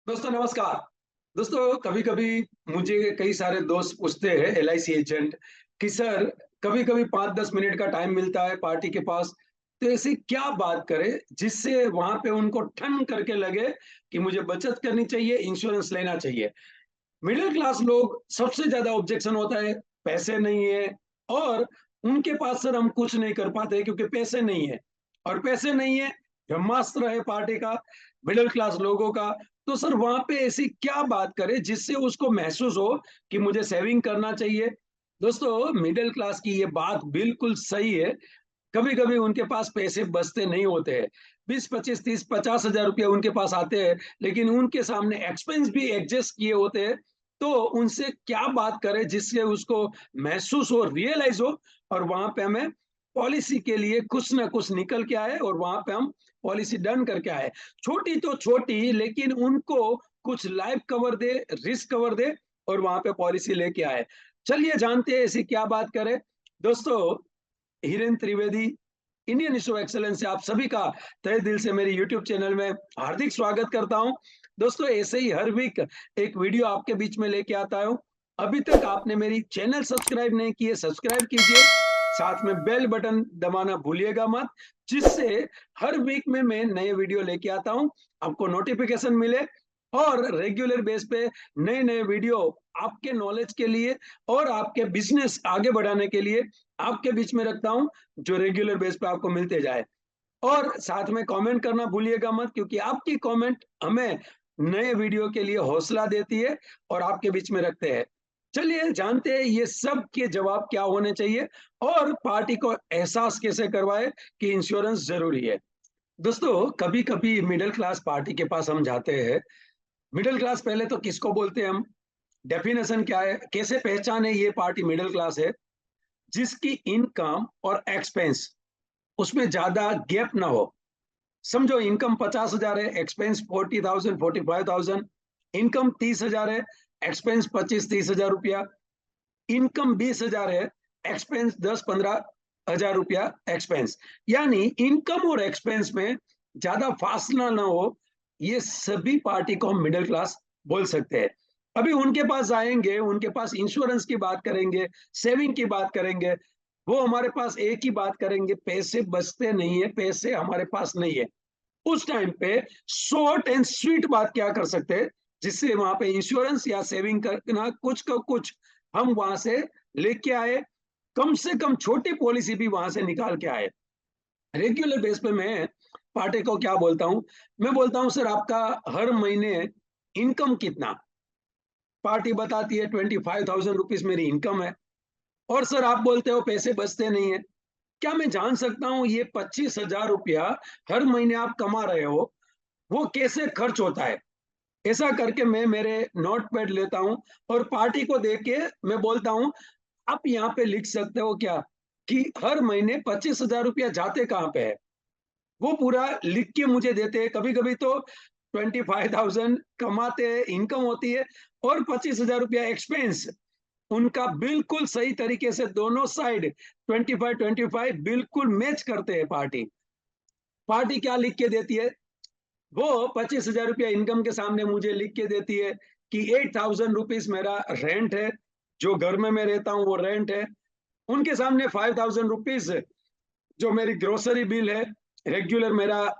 दोस्तों नमस्कार। दोस्तों कभी-कभी मुझे कई सारे दोस्त पूछते हैं एलआईसी एजेंट कि सर कभी-कभी 5-10 मिनट का टाइम मिलता है पार्टी के पास, तो ऐसी क्या बात करें जिससे वहाँ पे उनको ठन करके लगे कि मुझे बचत करनी चाहिए, इंश्योरेंस लेना चाहिए। मिडिल क्लास लोग सबसे ज़्यादा ऑब्जेक्शन होता है, पैसे नहीं है और उनके पास सर हम कुछ नहीं कर पाते क्योंकि पैसे नहीं है और पैसे नहीं है, ब्रह्मास्त्र है पार्टी का, मिडिल क्लास लोगों का। तो सर वहाँ पे ऐसी क्या बात करें जिससे उसको महसूस हो कि मुझे सेविंग करना चाहिए? दोस्तों मिडिल क्लास की ये बात बिल्कुल सही है। कभी-कभी उनके पास पैसे बचते नहीं होते हैं। 20, 25, 30, 50 हज़ार रुपए उनके पास आते हैं, लेकिन उनके सामने एक्सपेंस भी एडजस्ट किए होते हैं। तो उनसे क्या बात करें जिससे उसको महसूस हो, रियलाइज़ हो और वहाँ पे हमें पॉलिसी के लिए कुछ ना कुछ निकल के आए और वहाँ पे हम पॉलिसी डन करके आए। छोटी तो छोटी लेकिन उनको कुछ लाइफ कवर दे, रिस्क कवर दे और वहाँ पे पॉलिसी लेके आए। चलिए जानते हैं ऐसी क्या बात करें। दोस्तों Hiren Trivedi, Indian institute of excellence से आप सभी का तहे दिल से मेरे यूट्यूब चैनल में हार्दिक स्वागत करता हूं। दोस्तों ऐसे ही हर वीक एक वीडियो आपके बीच में लेके आता हूं। अभी तक आपने मेरी चैनल सब्सक्राइब नहीं किए, सब्सक्राइब कीजिए। साथ में बेल बटन दबाना भूलिएगा मत, जिससे हर वीक में मैं नए वीडियो लेके आता हूं, आपको नोटिफिकेशन मिले और रेगुलर बेस पे नए-नए वीडियो आपके नॉलेज के लिए और आपके बिज़नेस आगे बढ़ाने के लिए आपके बीच में रखता हूँ, जो रेगुलर बेस पे आपको मिलते जाए। और साथ में कमेंट करना भूलिएगा मत क्योंकि आपकी कमेंट हमें नए वीडियो के लिए हौसला देती है और आपके बीच में रखते हैं। चलिए जानते हैं ये सब के जवाब क्या होने चाहिए और पार्टी को एहसास कैसे करवाए कि इंश्योरेंस ज़रूरी है। दोस्तों, कभी-कभी मिडल क्लास पार्टी के पास हम जाते हैं। मिडल क्लास पहले तो किसको बोलते हैं हम? डेफिनेशन क्या है? कैसे पहचाने ये पार्टी मिडल क्लास है? जिसकी इनकम और एक्सपेंस उसमें ज्यादा गैप ना हो। समझो इनकम 50,000 है, एक्सपेंस 40,000 45,000। इनकम 30,000 है, एक्सपेंस 25-30 हजार रुपया। इनकम 20,000 है, एक्सपेंस 10-15 हजार रुपया एक्सपेंस। यानी इनकम और एक्सपेंस में ज्यादा फासला ना हो। ये सभी पार्टी को हम मिडिल क्लास बोल सकते हैं। अभी उनके पास आएंगे, उनके पास इंश्योरेंस की बात करेंगे, सेविंग की बात करेंगे। वो हमारे पास एक ही बात करेंगे, पैसे बचते नहीं है, पैसे हमारे पास नहीं है। उस टाइम पे शॉर्ट एंड स्वीट बात क्या कर सकते हैं जिससे वहां पे इंश्योरेंस या सेविंग करना कुछ का कुछ हम वहां से लेके आए, कम से कम छोटी पॉलिसी भी वहां से निकाल के आए। रेगुलर बेस पे मैं पार्टी को क्या बोलता हूँ, मैं बोलता हूँ सर आपका हर महीने इनकम कितना? पार्टी बताती है 25,000 रुपीज मेरी इनकम है और सर आप बोलते हो पैसे बचते नहीं है। क्या मैं जान सकता हूँ ये 25,000 रुपया हर महीने आप कमा रहे हो, वो कैसे खर्च होता है? ऐसा करके मैं मेरे नोट पैड लेता हूँ और पार्टी को देख के मैं बोलता हूँ, आप यहाँ पे लिख सकते हो क्या कि हर महीने 25,000 रुपया जाते कहाँ पे है? वो पूरा लिख के मुझे देते हैं। कभी-कभी तो 25,000 कमाते हैं, इनकम होती है और 25,000 रुपया एक्सपेंस। उनका बिल्कुल सही तरीके से दोनों साइड 25-25 बिल्कुल मैच करते हैं पार्टी। पार्टी क्या लिख के देती है? वो 25,000 रुपया इनकम के सामने मुझे लिख के देती है कि 8,000 रुपीज मेरा रेंट है, जो घर में मैं रहता हूँ वो रेंट है। उनके सामने 5,000 रुपीज जो मेरी ग्रोसरी बिल है, रेगुलर मेरा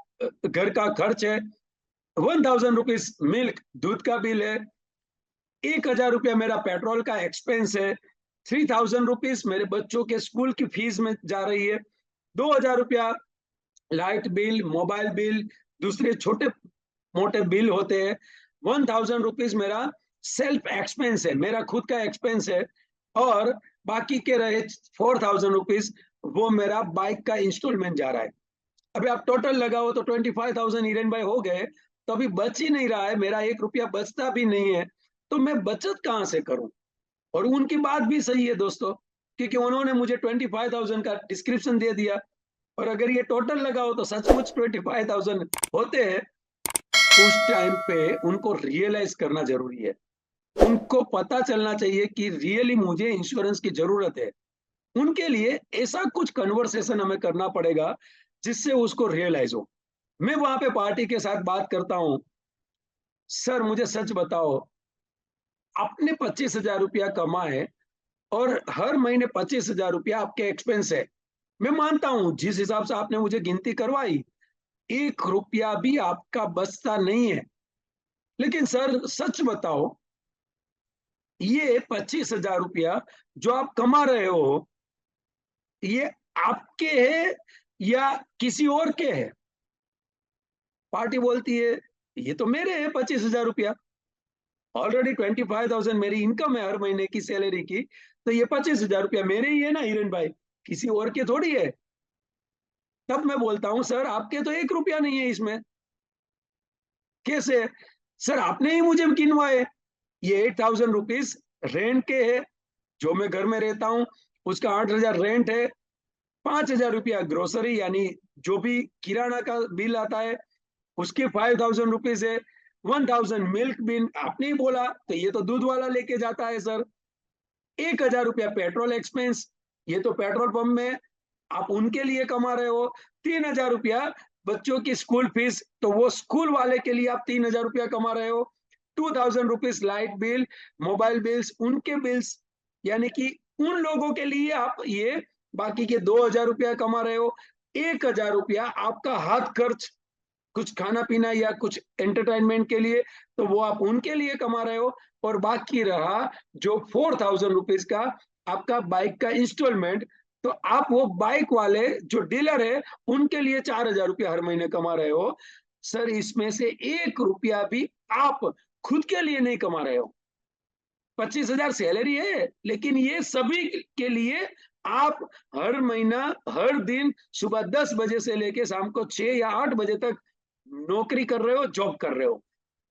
घर का खर्च है। 1,000 रुपीज मिल्क दूध का बिल है। 1,000 रुपया मेरा पेट्रोल का एक्सपेंस है। 3,000 रुपीज मेरे बच्चों के स्कूल की फीस में जा रही है। 2,000 रुपया लाइट बिल, मोबाइल बिल, दूसरे छोटे मोटे बिल होते हैं। 1,000 रुपीज मेरा सेल्फ एक्सपेंस है, मेरा खुद का एक्सपेंस है और बाकी के रहे 4,000 रुपीज वो मेरा बाइक का इंस्टॉलमेंट जा रहा है। अभी आप टोटल लगाओ तो 25,000 हिरेन भाई हो गए, तो अभी बच ही नहीं रहा है, मेरा 1 रुपया बचता भी नहीं है। तो मैं बचत कहाँ से करूं? और उनकी बात भी सही है दोस्तों, क्योंकि उन्होंने मुझे 25,000 का डिस्क्रिप्शन दे दिया और अगर ये टोटल लगाओ तो सचमुच 25,000 होते हैं। उस टाइम पे उनको रियलाइज करना जरूरी है। उनको पता चलना चाहिए कि रियली मुझे इंश्योरेंस की जरूरत है। उनके लिए ऐसा कुछ कन्वर्सेशन हमें करना पड़ेगा जिससे उसको रियलाइज हो। मैं वहां पे पार्टी के साथ बात करता हूँ, सर मुझे सच बताओ, आपने 25,000 रुपया कमाए और हर महीने 25,000 रुपया आपके एक्सपेंस है। मैं मानता हूँ जिस हिसाब से आपने मुझे गिनती करवाई, 1 रुपया भी आपका बचता नहीं है। लेकिन सर सच बताओ, ये 25,000 रुपया जो आप कमा रहे हो, ये आपके हैं या किसी और के हैं? पार्टी बोलती है, ये तो मेरे हैं 25,000 रुपया। ऑलरेडी 25,000 मेरी इनकम है हर महीने की सैलरी की, तो ये 25,000 रुपया मेरे ही है ना हिरेन भाई, किसी और के थोड़ी है। तब मैं बोलता हूँ सर आपके तो 1 रुपया नहीं है इसमें। कैसे? सर आपने ही मुझे गिनवाए। ये 8,000 रुपीज रेंट के है, जो मैं घर में रहता हूँ उसका 8,000 रेंट है, 5,000 रुपया ग्रोसरी यानी जो भी किराना का बिल आता है उसके 5,000 रुपीज है, 1,000 मिल्क बिन आपने ही बोला, तो ये तो दूध वाला लेके जाता है सर। 1,000 रुपया पेट्रोल एक्सपेंस, ये तो पेट्रोल पंप में आप उनके लिए कमा रहे हो। 3,000 रुपया बच्चों की स्कूल फीस, तो वो स्कूल वाले के लिए आप 3,000 रुपया कमा रहे हो। 2,000 rupees light bill, mobile bills, उनके बिल्स, यानी कि उन लोगों के लिए आप ये बाकी के 2,000 रुपया कमा रहे हो। 1,000 रुपया आपका हाथ खर्च, कुछ खाना पीना या कुछ एंटरटेनमेंट के लिए, तो वो आप उनके लिए कमा रहे हो। और बाकी रहा जो 4,000 रुपीज का आपका बाइक का इंस्टॉलमेंट, तो आप वो बाइक वाले जो डीलर है उनके लिए 4,000 रुपया हर महीने कमा रहे हो। सर इसमें से 1 रुपया भी आप खुद के लिए नहीं कमा रहे हो। 25,000 सैलरी है, लेकिन ये सभी के लिए आप हर महीना, हर दिन सुबह 10 बजे से लेके शाम को 6 या 8 बजे तक नौकरी कर रहे हो, जॉब कर रहे हो।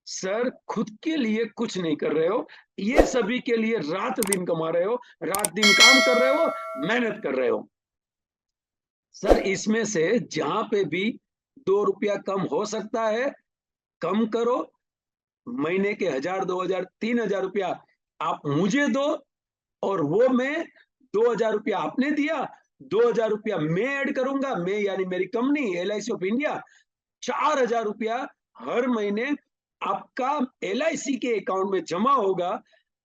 सर खुद के लिए कुछ नहीं कर रहे हो, ये सभी के लिए रात दिन कमा रहे हो, रात दिन काम कर रहे हो, मेहनत कर रहे हो। सर इसमें से जहां पे भी 2 रुपया कम हो सकता है, कम करो। महीने के 1,000, 2,000, 3,000 रुपया आप मुझे दो, और वो मैं 2,000 रुपया आपने दिया, 2,000 रुपया मैं ऐड करूंगा, मैं यानी मेरी कंपनी LIC ऑफ इंडिया, 4,000 रुपया हर महीने आपका LIC के अकाउंट में जमा होगा।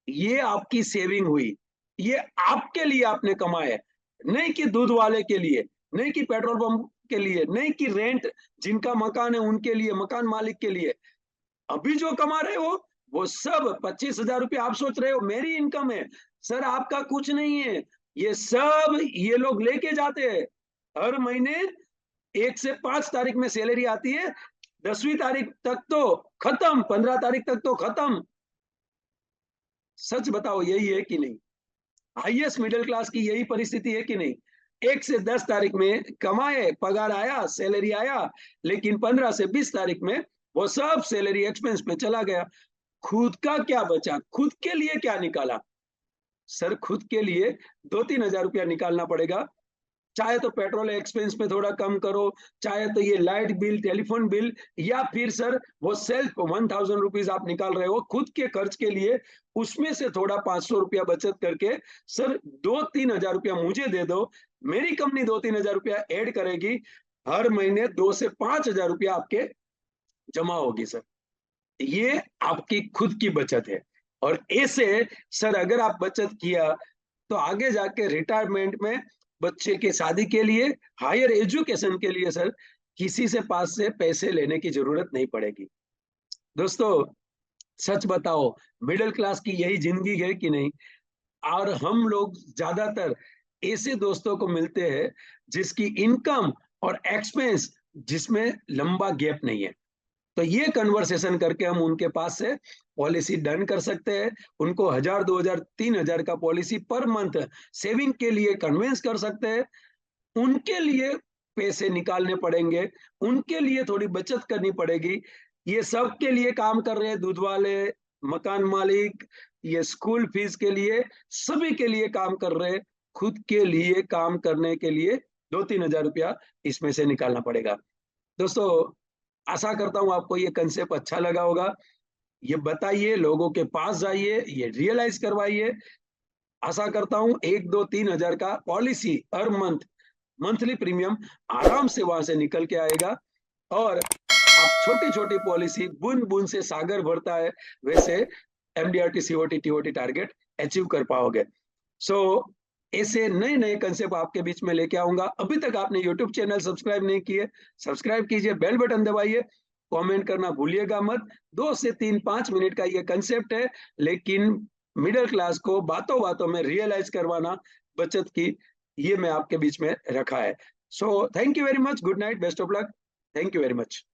ये आपकी सेविंग हुई, ये आपके लिए आपने कमाया, नहीं कि दूध वाले के लिए, नहीं कि पेट्रोल पंप के लिए, नहीं कि रेंट जिनका मकान है उनके लिए, मकान मालिक के लिए। अभी जो कमा रहे हो वो सब 25,000 रुपया आप सोच रहे हो मेरी इनकम है। सर आपका कुछ नहीं है, ये सब ये लोग लेके जाते हैं। हर महीने 1 से 5 तारीख में सैलरी आती है, 10वीं तारीख तक तो खत्म, 15 तारीख तक तो खत्म। सच बताओ यही है कि नहीं? हाईएस्ट मिडिल क्लास की यही परिस्थिति है कि नहीं? 1 से 10 तारीख में कमाए, पगार आया, सैलरी आया, लेकिन 15 से 20 तारीख में वो सब सैलरी एक्सपेंस में चला गया। खुद का क्या बचा? खुद के लिए क्या निकाला? सर खुद के लिए 2-3 हजार रुपया निकालना पड़ेगा। चाहे तो पेट्रोल एक्सपेंस पे थोड़ा कम करो, चाहे तो ये लाइट बिल, टेलीफोन बिल, या फिर सर वो सेल्फ 1,000 रुपीज आप निकाल रहे हो खुद के खर्च के लिए, उसमें से थोड़ा 500 रुपया बचत करके सर 2-3 हजार रुपया मुझे दे दो। मेरी कंपनी 2-3 हजार रुपया ऐड करेगी, हर महीने 2 से 5 हजार रुपया आपके जमा होगी सर। ये आपकी खुद की बचत है। और ऐसे सर अगर आप बचत किया तो आगे जाके रिटायरमेंट में बच्चे के शादी के लिए, हायर एजुकेशन के लिए सर किसी से पास से पैसे लेने की जरूरत नहीं पड़ेगी। दोस्तों सच बताओ, मिडिल क्लास की यही जिंदगी है कि नहीं? और हम लोग ज्यादातर ऐसे दोस्तों को मिलते हैं जिसकी इनकम और एक्सपेंस जिसमें लंबा गैप नहीं है। तो ये कन्वर्सेशन करके हम उनके पास से पॉलिसी डन कर सकते हैं, उनको 1,000, 2,000, 3,000 का पॉलिसी पर मंथ सेविंग के लिए कन्विंस कर सकते हैं। उनके लिए पैसे निकालने पड़ेंगे, उनके लिए थोड़ी बचत करनी पड़ेगी। ये सब के लिए काम कर रहे हैं, दूध वाले, मकान मालिक, ये स्कूल फीस के लिए, सभी के लिए काम कर रहे हैं। खुद के लिए काम करने के लिए 2-3 हजार रुपया इसमें से निकालना पड़ेगा। दोस्तों आशा करता हूं आपको ये कंसेप्ट अच्छा लगा होगा। ये बताइए, लोगों के पास जाइए, ये रियलाइज करवाइए। आशा करता हूं 1, 2, 3 हजार का पॉलिसी हर मंथ, मंथली प्रीमियम आराम से वहां से निकल के आएगा। और आप छोटी-छोटी पॉलिसी बूँद-बूँद से सागर भरता है, वैसे MDRT, COT, TOT target achieve कर पाओगे। सो ऐसे नए-नए कांसेप्ट आपके बीच में लेके आऊँगा। अभी तक आपने यूट्यूब चैनल सब्सक्राइब नहीं किए, सब्सक्राइब कीजिए, बेल बटन दबाइए, कमेंट करना भूलिएगा मत। 2 से 3-5 मिनट का ये कांसेप्ट है, लेकिन मिडल क्लास को बातों-बातों में रियलाइज़ करवाना बचत की, ये मैं आपके बीच में रखा है। So thank you very much, good night, best of luck. Thank you very much.